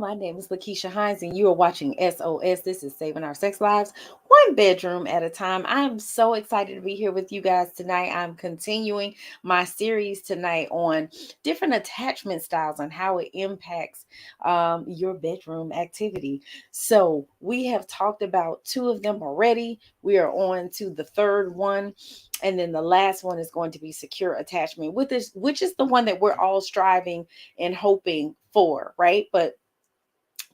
my name is LaKeesha Hines, and you are watching SOS. This is Saving Our Sex Lives, one bedroom at a time. I'm so excited to be here with you guys tonight. I'm continuing my series tonight on different attachment styles and how it impacts your bedroom activity. So, we have talked about two of them already. We are on to the third one. And then the last one is going to be secure attachment, which is the one that we're all striving and hoping for, right? But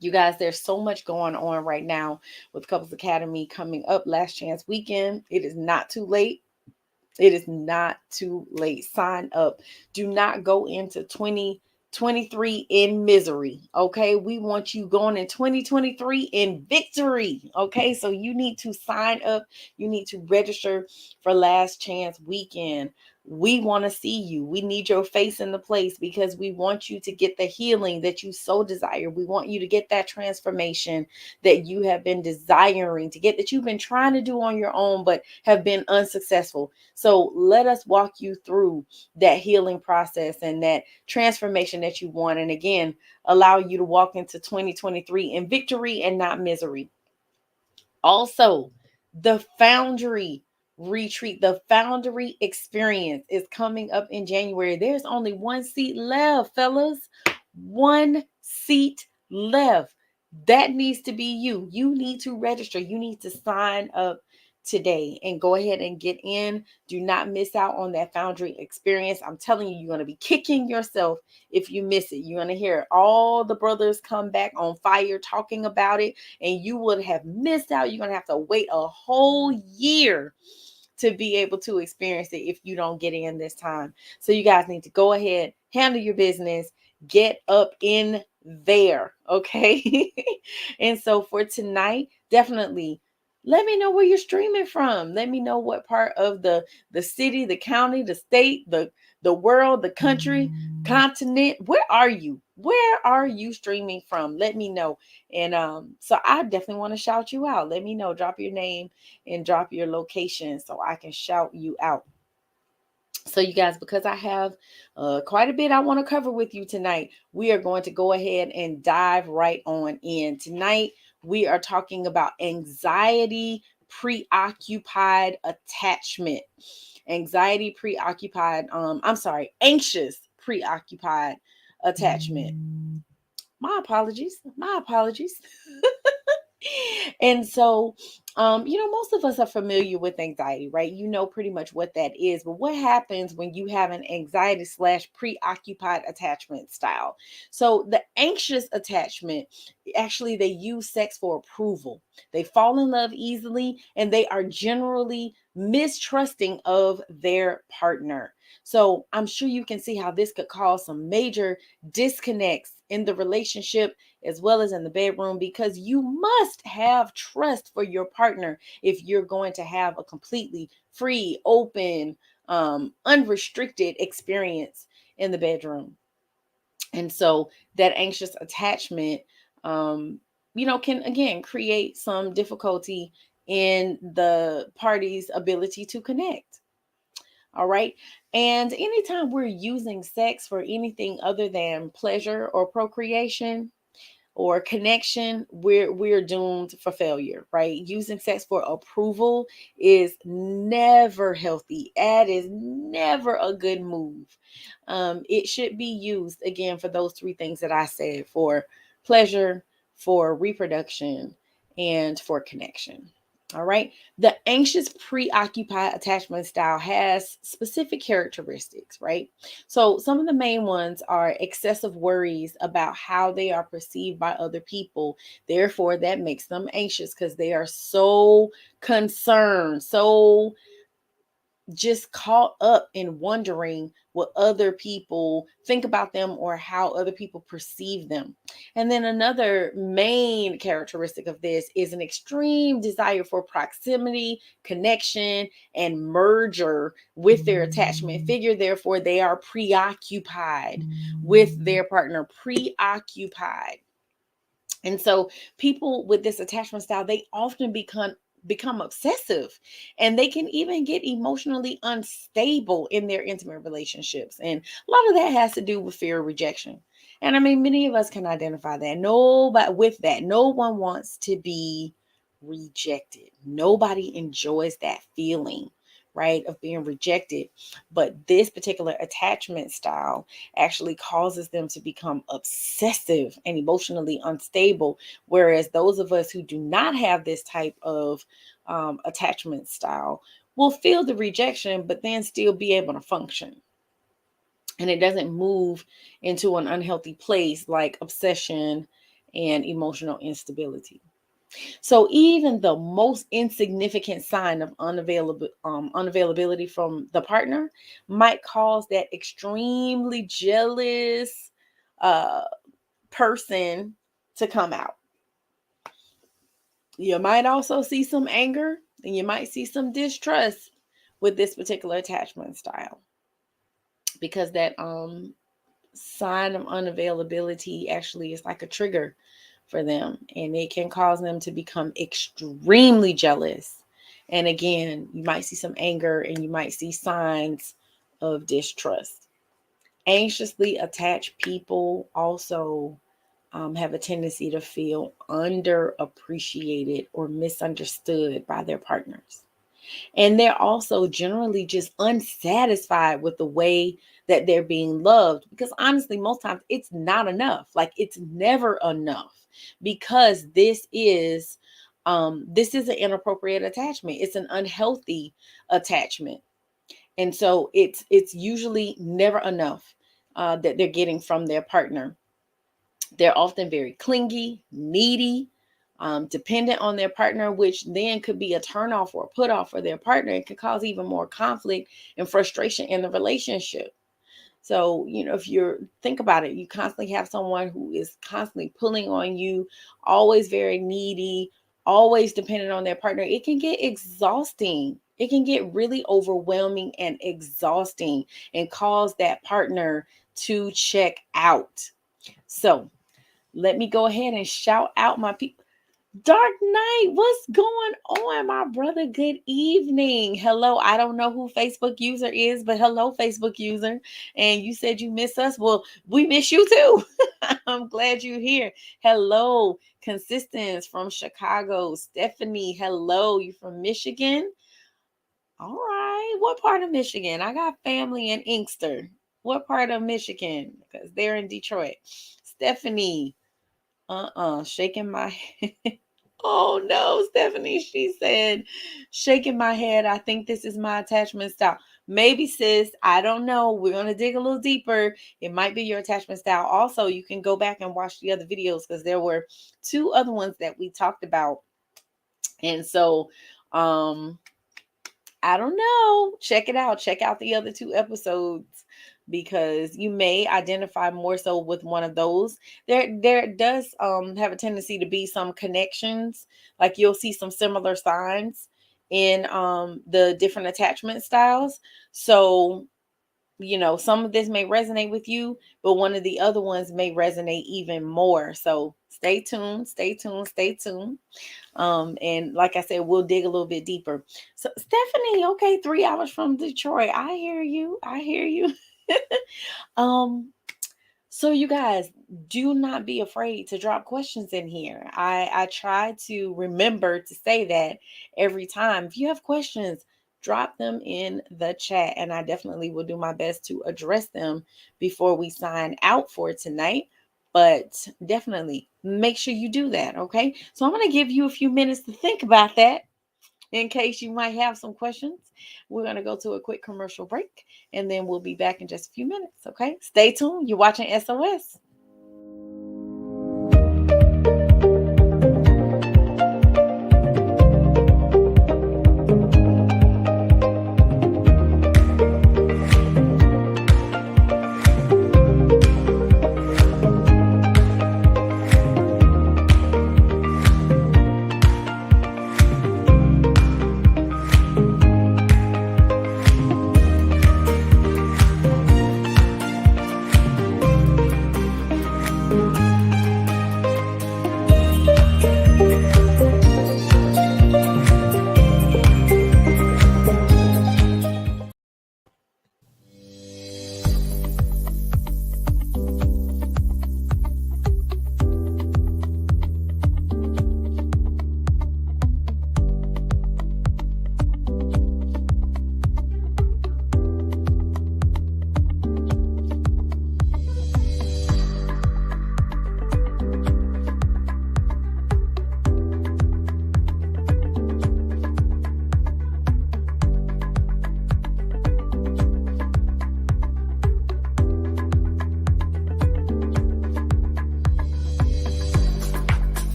you guys, there's so much going on right now with Couples Academy coming up last chance weekend. It is not too late. It is not too late. Sign up. Do not go into 2023 in misery. Okay. We want you going in 2023 in victory. Okay. So you need to sign up. You need to register for last chance weekend. We want to see you. We need your face in the place because we want you to get the healing that you so desire. We want you to get that transformation that you have been desiring to get, that you've been trying to do on your own, but have been unsuccessful. So let us walk you through that healing process and that transformation that you want. And again, allow you to walk into 2023 in victory and not misery. Also, the Foundry retreat, the Foundry experience is coming up in January. There's only one seat left, fellas. One seat left. That needs to be you. You need to register. You need to sign up today and go ahead and get in. Do not miss out on that Foundry experience. I'm telling you, you're going to be kicking yourself if you miss it. You're going to hear all the brothers come back on fire talking about it, and you would have missed out. You're going to have to wait a whole year to be able to experience it if you don't get in this time. So you guys need to go ahead, handle your business, get up in there, okay? And so for tonight, definitely let me know where you're streaming from. Let me know what part of the city, the county, the state, the world, the country, continent. Where are you? Where are you streaming from? Let me know. And so I definitely want to shout you out. Let me know. Drop your name and drop your location so I can shout you out. So you guys, because I have quite a bit I want to cover with you tonight, we are going to go ahead and dive right on in. Tonight, we are talking about anxiety preoccupied attachment. Anxiety preoccupied, anxious preoccupied attachment. My apologies. My apologies. And so, most of us are familiar with anxiety, right? You know pretty much what that is. But what happens when you have an anxiety / preoccupied attachment style? So the anxious attachment, actually, they use sex for approval. They fall in love easily, and they are generally mistrusting of their partner. So I'm sure you can see how this could cause some major disconnects in the relationship as well as in the bedroom, because you must have trust for your partner if you're going to have a completely free, open, unrestricted experience in the bedroom. And so that anxious attachment, can again create some difficulty in the party's ability to connect. All right. And anytime we're using sex for anything other than pleasure or procreation, or connection, we're doomed for failure, right? Using sex for approval is never healthy. That is never a good move. It should be used again for those three things that I said: for pleasure, for reproduction, and for connection. All right. The anxious preoccupied attachment style has specific characteristics, right? So some of the main ones are excessive worries about how they are perceived by other people. Therefore, that makes them anxious because they are so concerned, so just caught up in wondering what other people think about them or how other people perceive them. And then another main characteristic of this is an extreme desire for proximity, connection, and merger with their attachment figure. Therefore, they are preoccupied with their partner, preoccupied. And so people with this attachment style, they often become obsessive, and they can even get emotionally unstable in their intimate relationships. And a lot of that has to do with fear of rejection. And I mean, many of us can identify that. Nobody with that. No one wants to be rejected. Nobody enjoys that feeling, right, of being rejected. But this particular attachment style actually causes them to become obsessive and emotionally unstable. Whereas those of us who do not have this type of attachment style will feel the rejection, but then still be able to function. And it doesn't move into an unhealthy place like obsession and emotional instability. So even the most insignificant sign of unavailability from the partner might cause that extremely jealous uh, person to come out. You might also see some anger and you might see some distrust with this particular attachment style, because that sign of unavailability actually is like a trigger for them, and it can cause them to become extremely jealous. And again, you might see some anger and you might see signs of distrust. Anxiously attached people also have a tendency to feel underappreciated or misunderstood by their partners. And they're also generally just unsatisfied with the way that they're being loved, because honestly, most times it's not enough. Like, it's never enough, because this is an inappropriate attachment. It's an unhealthy attachment. And so it's usually never enough that they're getting from their partner. They're often very clingy, needy, dependent on their partner, which then could be a turnoff or a put off for their partner. It could cause even more conflict and frustration in the relationship. So, if you think about it, you constantly have someone who is constantly pulling on you, always very needy, always dependent on their partner. It can get exhausting. It can get really overwhelming and exhausting and cause that partner to check out. So, let me go ahead and shout out my people. Dark Knight, what's going on, my brother? Good evening. Hello. I don't know who Facebook user is, but hello, Facebook user. And you said you miss us. Well, we miss you too. I'm glad you're here. Hello, Consistence from Chicago. Stephanie, hello. You from Michigan? All right. What part of Michigan? I got family in Inkster. What part of Michigan? Because they're in Detroit. Stephanie, shaking my head. Oh no, Stephanie, she said, shaking my head. I think this is my attachment style. Maybe, sis, I don't know. We're going to dig a little deeper. It might be your attachment style. Also, you can go back and watch the other videos, because there were 2 other ones that we talked about. And so, I don't know. Check it out. Check out the other 2 episodes, because you may identify more so with one of those. There does have a tendency to be some connections. Like, you'll see some similar signs in the different attachment styles. So, some of this may resonate with you, but one of the other ones may resonate even more. So stay tuned, stay tuned, stay tuned. And like I said, we'll dig a little bit deeper. So Stephanie, okay, 3 hours from Detroit. I hear you. I hear you. So you guys, do not be afraid to drop questions in here. I try to remember to say that every time. If you have questions, drop them in the chat, and I definitely will do my best to address them before we sign out for tonight. But definitely make sure you do that, okay? So I'm going to give you a few minutes to think about that, in case you might have some questions. We're going to go to a quick commercial break, and then we'll be back in just a few minutes, okay? Stay tuned. You're watching SOS.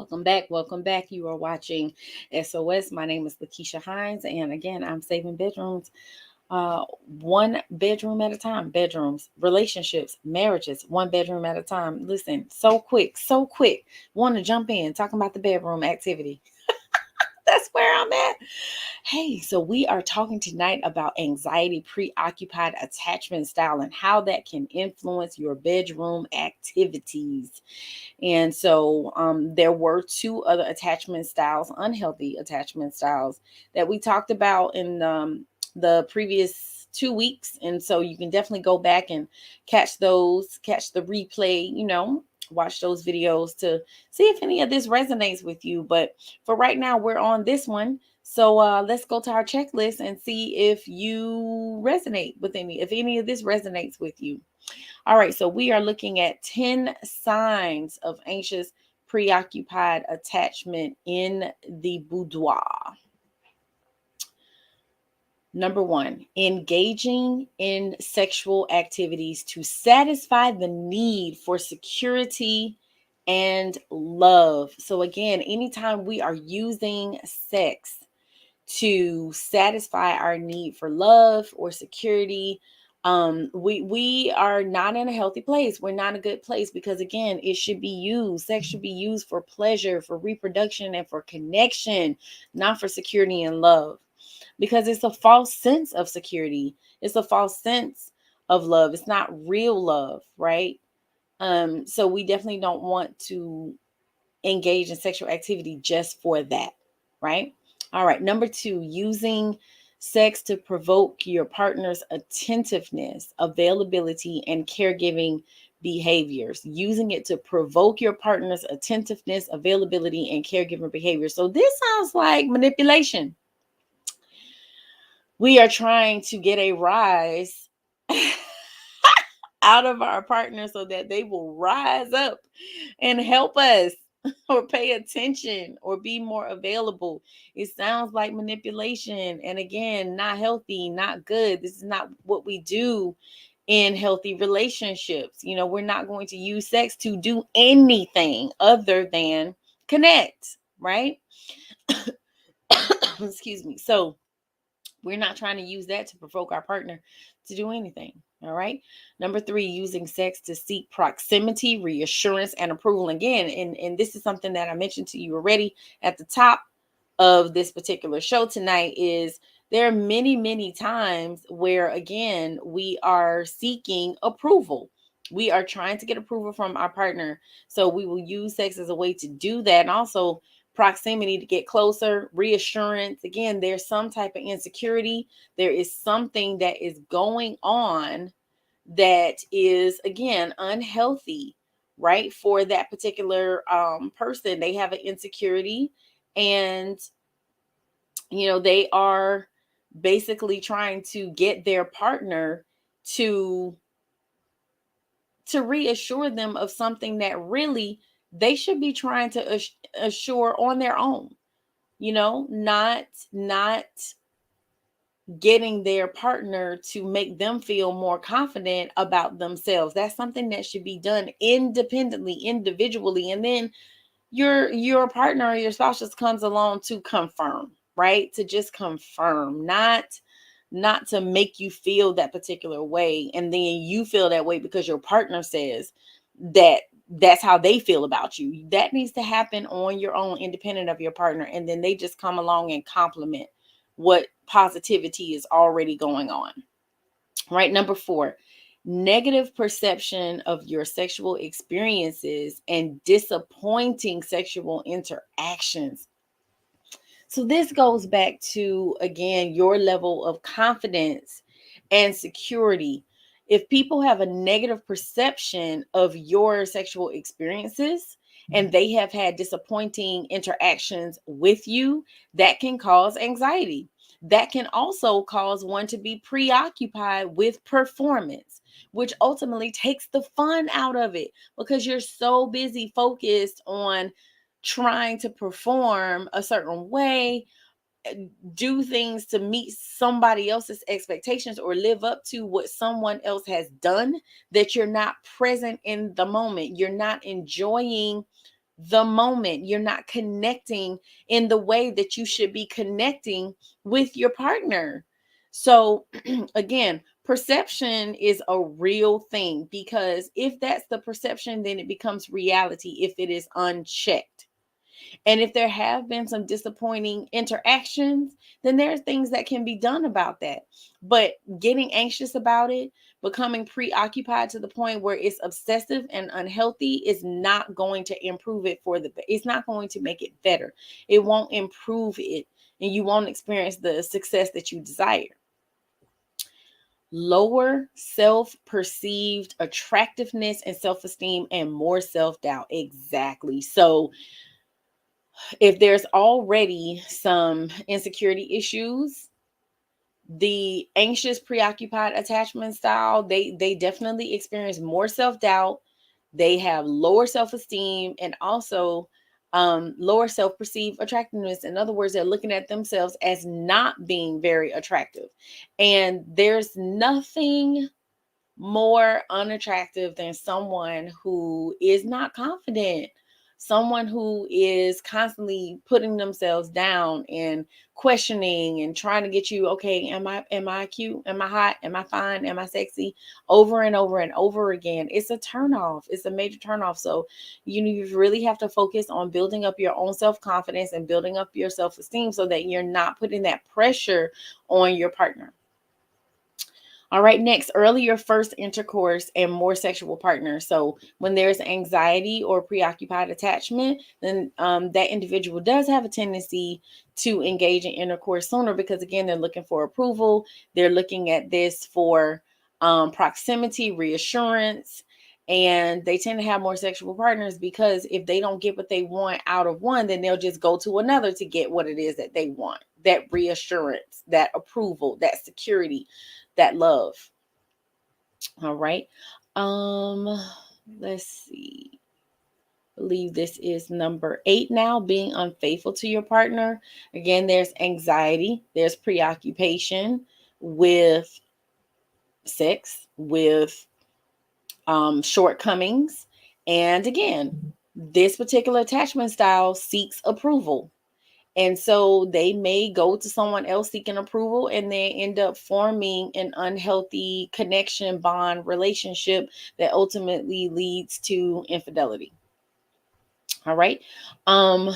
Welcome back. Welcome back. You are watching SOS. My name is LaKeesha Hines, and again, I'm saving bedrooms one bedroom at a time. Bedrooms, relationships, marriages, one bedroom at a time. Listen, so quick, so quick. Want to jump in talking about the bedroom activity? That's where I'm at. Hey, so we are talking tonight about anxiety preoccupied attachment style and how that can influence your bedroom activities. And so there were two other attachment styles, unhealthy attachment styles, that we talked about in the previous 2 weeks. And so you can definitely go back and catch those, catch the replay, watch those videos to see if any of this resonates with you. But for right now, we're on this one. So let's go to our checklist and see if you resonate with if any of this resonates with you. All right, so we are looking at 10 signs of anxious, preoccupied attachment in the boudoir. Number 1, engaging in sexual activities to satisfy the need for security and love. So again, anytime we are using sex to satisfy our need for love or security, we are not in a healthy place. We're not in a good place, because again, sex should be used for pleasure, for reproduction, and for connection, not for security and love, because it's a false sense of security. It's a false sense of love. It's not real love, right? So we definitely don't want to engage in sexual activity just for that, right? All right, number 2, using sex to provoke your partner's attentiveness, availability, and caregiving behaviors. Using it to provoke your partner's attentiveness, availability, and caregiving behaviors. So this sounds like manipulation. We are trying to get a rise out of our partner so that they will rise up and help us or pay attention or be more available. It sounds like manipulation. And again, not healthy, not good. This is not what we do in healthy relationships. We're not going to use sex to do anything other than connect, right? Excuse me. So we're not trying to use that to provoke our partner to do anything. All right. Number 3, using sex to seek proximity, reassurance, and approval. Again, and this is something that I mentioned to you already at the top of this particular show tonight, is there are many, many times where, again, we are seeking approval. We are trying to get approval from our partner. So we will use sex as a way to do that. And also proximity to get closer, reassurance. Again, there's some type of insecurity. There is something that is going on that is, again, unhealthy, right? For that particular person, they have an insecurity, and they are basically trying to get their partner to reassure them of something that really they should be trying to assure on their own. Not getting their partner to make them feel more confident about themselves. That's something that should be done independently, individually, and then your partner or your spouse just comes along to confirm, right? To just confirm, not to make you feel that particular way, and then you feel that way because your partner says that that's how they feel about you. That needs to happen on your own, independent of your partner, and then they just come along and compliment what positivity is already going on. Right. Number 4, negative perception of your sexual experiences and disappointing sexual interactions. So this goes back to, again, your level of confidence and security. If people have a negative perception of your sexual experiences and they have had disappointing interactions with you, that can cause anxiety. That can also cause one to be preoccupied with performance, which ultimately takes the fun out of it, because you're so busy focused on trying to perform a certain way, do things to meet somebody else's expectations or live up to what someone else has done, that you're not present in the moment. You're not enjoying the moment. You're not connecting in the way that you should be connecting with your partner. So again, perception is a real thing, because if that's the perception, then it becomes reality if it is unchecked. And if there have been some disappointing interactions, then there are things that can be done about that. But getting anxious about it, becoming preoccupied to the point where it's obsessive and unhealthy, is not going to improve it it's not going to make it better. It won't improve it, and you won't experience the success that you desire. Lower self-perceived attractiveness and self-esteem, and more self-doubt. Exactly. So if there's already some insecurity issues, the anxious preoccupied attachment style, they definitely experience more self-doubt. They have lower self-esteem, and also lower self-perceived attractiveness. In other words, they're looking at themselves as not being very attractive. And there's nothing more unattractive than someone who is not confident, someone who is constantly putting themselves down and questioning and trying to get you, okay, am I cute? Am I hot? Am I fine? Am I sexy? Over and over and over again. It's a turnoff. It's a major turnoff. So you really have to focus on building up your own self-confidence and building up your self-esteem, so that you're not putting that pressure on your partner. All right, next, earlier first intercourse and more sexual partners. So when there's anxiety or preoccupied attachment, then that individual does have a tendency to engage in intercourse sooner, because again, they're looking for approval. They're looking at this for proximity, reassurance, and they tend to have more sexual partners, because if they don't get what they want out of one, then they'll just go to another to get what it is that they want, that reassurance, that approval, that security, that love. All right. Um, let's see. I believe this is number 8 now, being unfaithful to your partner. Again, there's anxiety, there's preoccupation with sex, with shortcomings. And again, this particular attachment style seeks approval. And so they may go to someone else seeking approval, and they end up forming an unhealthy connection, bond, relationship that ultimately leads to infidelity. All right. Um,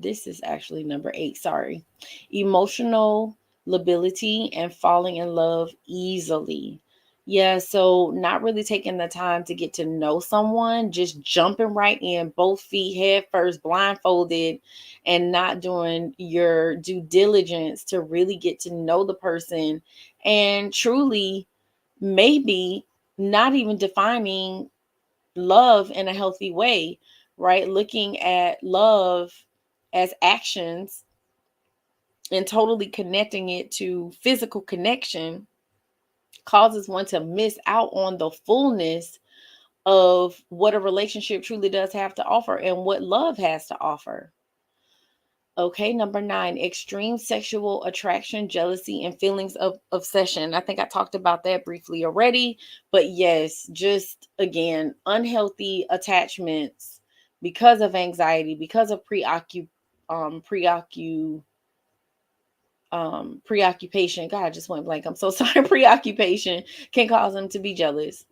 this is actually number 8, sorry. Emotional lability and falling in love easily. Yeah, so not really taking the time to get to know someone, just jumping right in, both feet head first, blindfolded, and not doing your due diligence to really get to know the person, and truly maybe not even defining love in a healthy way, right? Looking at love as actions and totally connecting it to physical connection causes one to miss out on the fullness of what a relationship truly does have to offer and what love has to offer. Okay, number 9, extreme sexual attraction, jealousy, and feelings of obsession. I think I talked about that briefly already, but yes, just again, unhealthy attachments because of anxiety, because of preoccupation. God, I just went blank. I'm so sorry. Preoccupation can cause them to be jealous,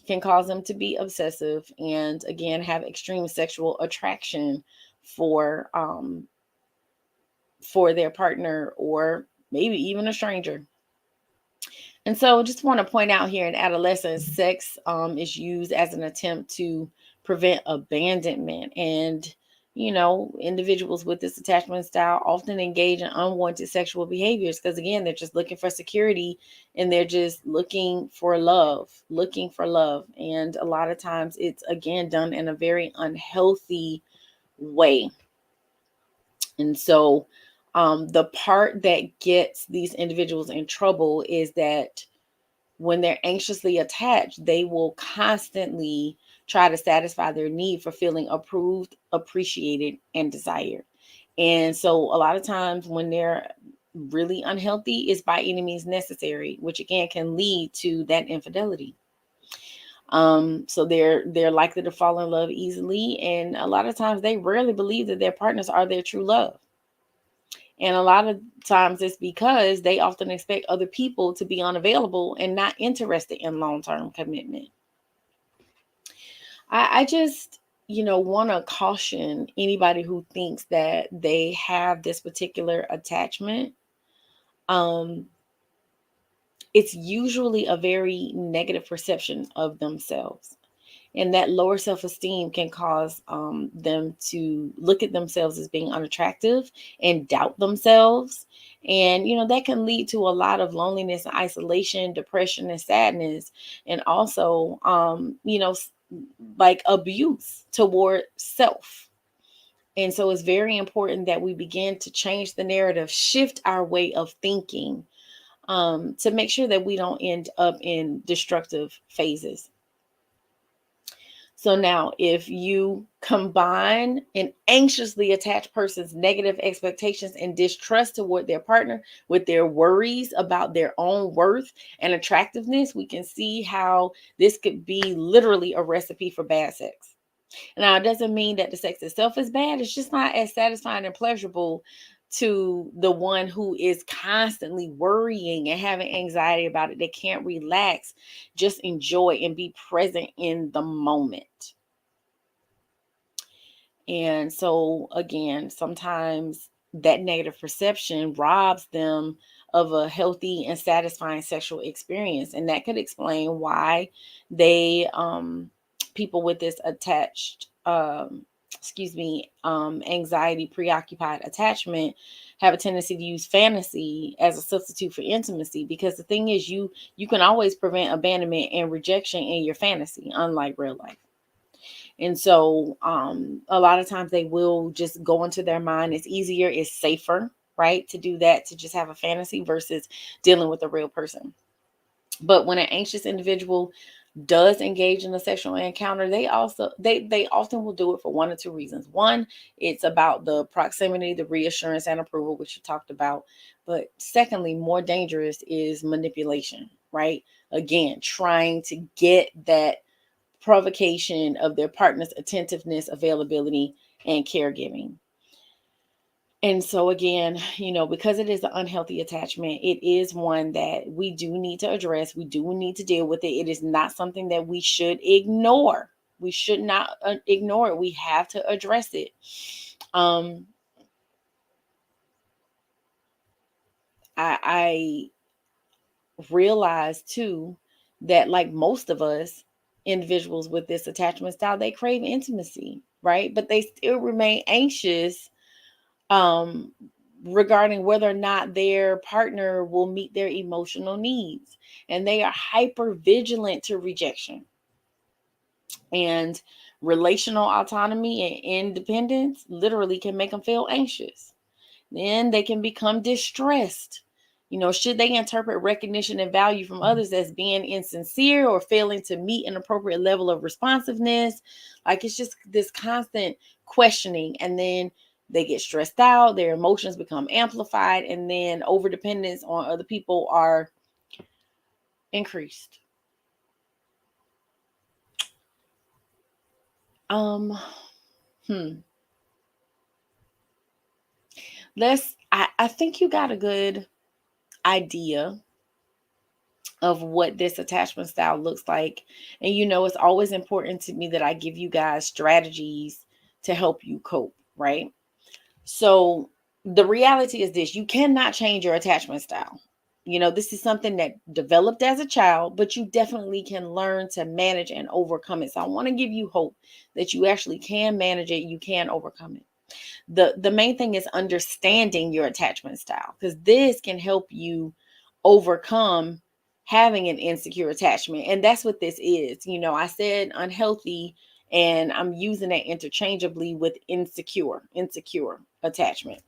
can cause them to be obsessive, and again, have extreme sexual attraction for their partner, or maybe even a stranger. And so just want to point out here, in adolescence, sex is used as an attempt to prevent abandonment. And, individuals with this attachment style often engage in unwanted sexual behaviors, because again, they're just looking for security, and they're just looking for love, looking for love. And a lot of times it's again done in a very unhealthy way. And so the part that gets these individuals in trouble is that when they're anxiously attached, they will constantly try to satisfy their need for feeling approved, appreciated, and desired. And so a lot of times when they're really unhealthy is by any means necessary, which again can lead to that infidelity. So they're likely to fall in love easily, and a lot of times they rarely believe that their partners are their true love. And a lot of times it's because they often expect other people to be unavailable and not interested in long-term commitment. I just, want to caution anybody who thinks that they have this particular attachment. Um, it's usually a very negative perception of themselves. And that lower self-esteem can cause them to look at themselves as being unattractive and doubt themselves. And that can lead to a lot of loneliness and isolation, depression and sadness, and also like abuse toward self. And so it's very important that we begin to change the narrative, shift our way of thinking, to make sure that we don't end up in destructive phases. So now, if you combine an anxiously attached person's negative expectations and distrust toward their partner with their worries about their own worth and attractiveness, we can see how this could be literally a recipe for bad sex. Now, it doesn't mean that the sex itself is bad. It's just not as satisfying and pleasurable to the one who is constantly worrying and having anxiety about it. They can't relax, just enjoy and be present in the moment. And so, again, sometimes that negative perception robs them of a healthy and satisfying sexual experience. And that could explain why they, people with this anxiety preoccupied attachment have a tendency to use fantasy as a substitute for intimacy. Because the thing is, you can always prevent abandonment and rejection in your fantasy, unlike real life. And so a lot of times they will just go into their mind. It's easier, it's safer, right, to do that, to just have a fantasy versus dealing with a real person. But when an anxious individual does engage in a sexual encounter, they often will do it for one or two reasons. One, it's about the proximity, the reassurance and approval, which you talked about. But secondly, more dangerous is manipulation, right? Again, trying to get that provocation of their partner's attentiveness, availability, and caregiving. And so again, because it is an unhealthy attachment, it is one that we do need to address. We do need to deal with it. It is not something that we should ignore. We should not ignore it. We have to address it. I realize too that, like most of us, individuals with this attachment style, they crave intimacy, right? But they still remain anxious um, regarding whether or not their partner will meet their emotional needs. And they are hyper vigilant to rejection. And relational autonomy and independence literally can make them feel anxious. Then they can become distressed. Should they interpret recognition and value from others as being insincere or failing to meet an appropriate level of responsiveness? Like, it's just this constant questioning. And then they get stressed out, their emotions become amplified, and then over dependence on other people are increased. Um, hmm. I think you got a good idea of what this attachment style looks like. And it's always important to me that I give you guys strategies to help you cope, right? So the reality is this: you cannot change your attachment style. This is something that developed as a child, but you definitely can learn to manage and overcome it. So I want to give you hope that you actually can manage it, you can overcome it. The main thing is understanding your attachment style, because this can help you overcome having an insecure attachment. And that's what this is. I said unhealthy, and I'm using that interchangeably with insecure attachment.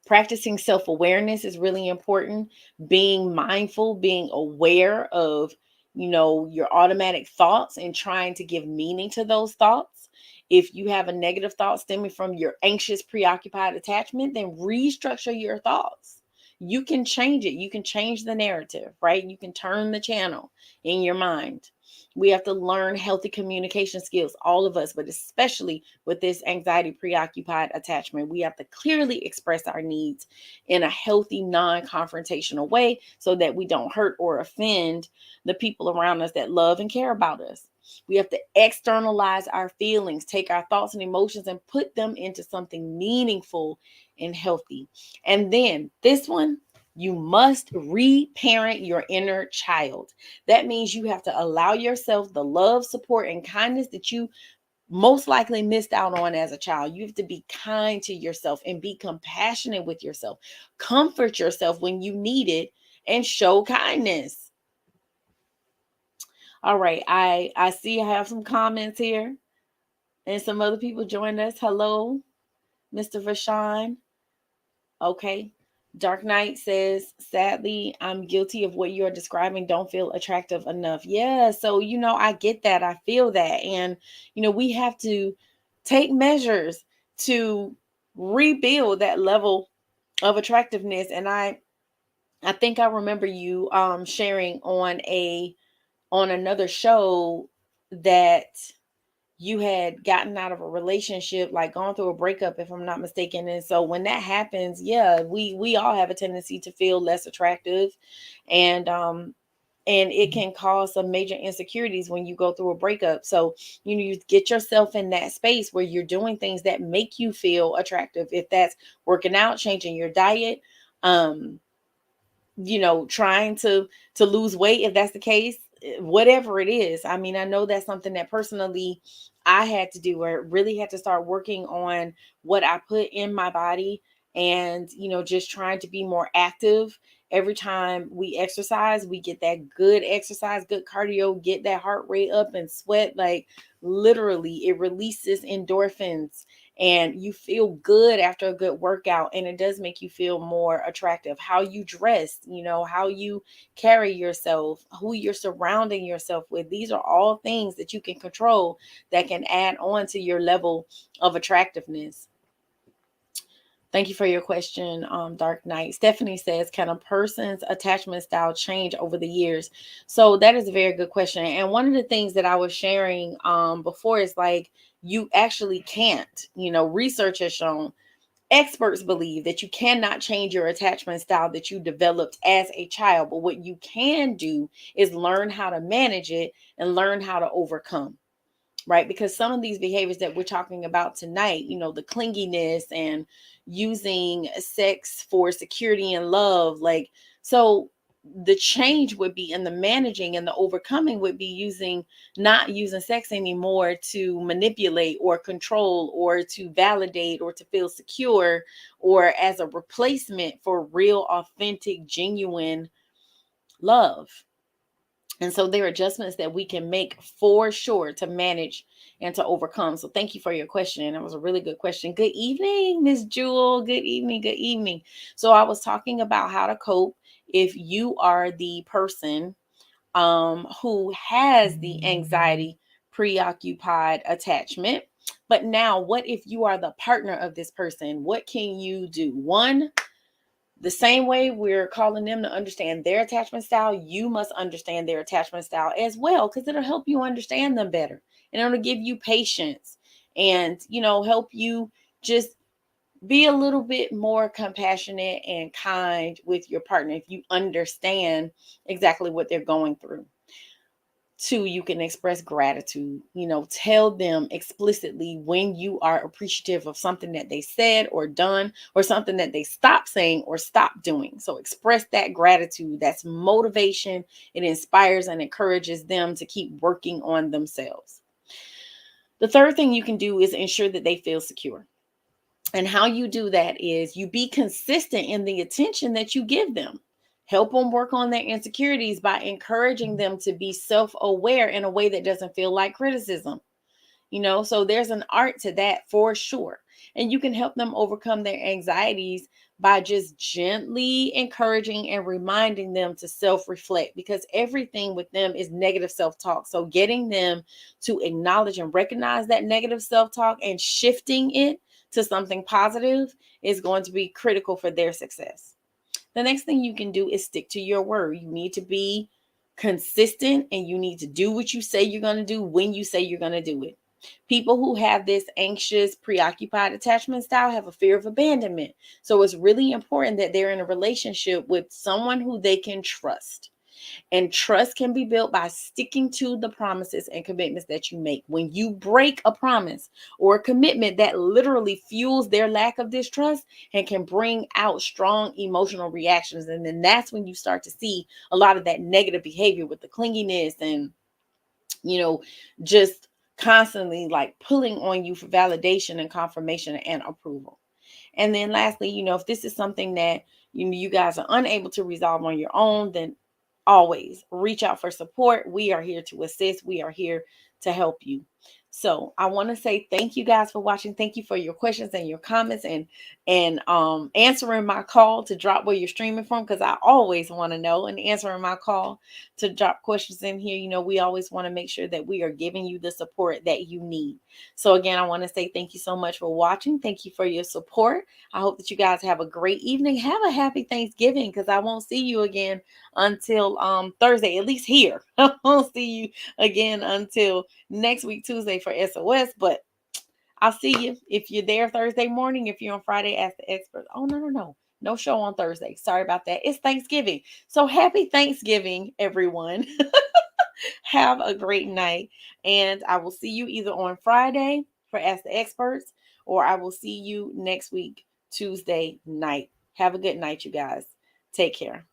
Practicing self-awareness is really important. Being mindful, being aware of your automatic thoughts and trying to give meaning to those thoughts. If you have a negative thought stemming from your anxious, preoccupied attachment, then restructure your thoughts. You can change it. You can change the narrative, right? You can turn the channel in your mind. We have to learn healthy communication skills, all of us, but especially with this anxiety preoccupied attachment. We have to clearly express our needs in a healthy, non-confrontational way so that we don't hurt or offend the people around us that love and care about us. We have to externalize our feelings, take our thoughts and emotions and put them into something meaningful and healthy. And then this one, you must reparent your inner child. That means you have to allow yourself the love, support, and kindness that you most likely missed out on as a child. You have to be kind to yourself and be compassionate with yourself. Comfort yourself when you need it and show kindness. All right, I see I have some comments here and some other people joined us. Hello, Mr. Rashawn. Okay. Dark Knight says, sadly, I'm guilty of what you're describing. Don't feel attractive enough. Yeah. So, I get that. I feel that. And, we have to take measures to rebuild that level of attractiveness. And I think I remember you sharing on another show that you had gotten out of a relationship, like gone through a breakup, if I'm not mistaken. And so when that happens, yeah, we all have a tendency to feel less attractive, and it can cause some major insecurities when you go through a breakup. So you get yourself in that space where you're doing things that make you feel attractive. If that's working out, changing your diet, um trying to lose weight, if that's the case, whatever it is. I mean, I know that's something that personally I had to do, where I really had to start working on what I put in my body, and just trying to be more active. Every time we exercise, we get that good exercise, good cardio, get that heart rate up and sweat, like literally it releases endorphins and you feel good after a good workout, and it does make you feel more attractive. How you dress, how you carry yourself, who you're surrounding yourself with, these are all things that you can control that can add on to your level of attractiveness. Thank you for your question, Dark Knight. Stephanie says, can a person's attachment style change over the years? So that is a very good question. And one of the things that I was sharing before is like, you actually can't. Research has shown, experts believe that you cannot change your attachment style that you developed as a child. But what you can do is learn how to manage it and learn how to overcome. Right? Because some of these behaviors that we're talking about tonight, the clinginess and using sex for security and love, like, so the change would be in the managing, and the overcoming would be not using sex anymore to manipulate or control or to validate or to feel secure, or as a replacement for real, authentic, genuine love. And so there are adjustments that we can make for sure to manage and to overcome. So thank you for your question. That was a really good question. Good evening, Miss Jewel. Good evening. Good evening. So I was talking about how to cope if you are the person who has the anxiety preoccupied attachment. But now, what if you are the partner of this person? What can you do? One, the same way we're calling them to understand their attachment style, you must understand their attachment style as well, because it'll help you understand them better, and it'll give you patience and, help you just be a little bit more compassionate and kind with your partner if you understand exactly what they're going through. Two, you can express gratitude. Tell them explicitly when you are appreciative of something that they said or done, or something that they stopped saying or stopped doing. So express that gratitude. That's motivation. It inspires and encourages them to keep working on themselves. The third thing you can do is ensure that they feel secure. And how you do that is you be consistent in the attention that you give them. Help them work on their insecurities by encouraging them to be self-aware in a way that doesn't feel like criticism. So there's an art to that for sure. And you can help them overcome their anxieties by just gently encouraging and reminding them to self-reflect, because everything with them is negative self-talk. So getting them to acknowledge and recognize that negative self-talk and shifting it to something positive is going to be critical for their success. The next thing you can do is stick to your word. You need to be consistent, and you need to do what you say you're going to do when you say you're going to do it. People who have this anxious, preoccupied attachment style have a fear of abandonment. So it's really important that they're in a relationship with someone who they can trust. And trust can be built by sticking to the promises and commitments that you make. When you break a promise or a commitment, that literally fuels their lack of distrust and can bring out strong emotional reactions. And then that's when you start to see a lot of that negative behavior with the clinginess and, just constantly like pulling on you for validation and confirmation and approval. And then lastly, if this is something that you guys are unable to resolve on your own, then always reach out for support. We are here to assist. We are here to help you. So I want to say thank you guys for watching. Thank you for your questions and your comments and answering my call to drop where you're streaming from, because I always want to know, and answering my call to drop questions in here. We always want to make sure that we are giving you the support that you need. So again, I want to say thank you so much for watching. Thank you for your support. I hope that you guys have a great evening. Have a happy Thanksgiving, because I won't see you again until Thursday, at least here. I won't see you again until next week, Tuesday, for SOS, but I'll see you if you're there Thursday morning. If you're on Friday, ask the expert. Oh, no show on Thursday. Sorry about that. It's Thanksgiving. So happy Thanksgiving, everyone. Have a great night. And I will see you either on Friday for Ask the Experts, or I will see you next week, Tuesday night. Have a good night, you guys. Take care.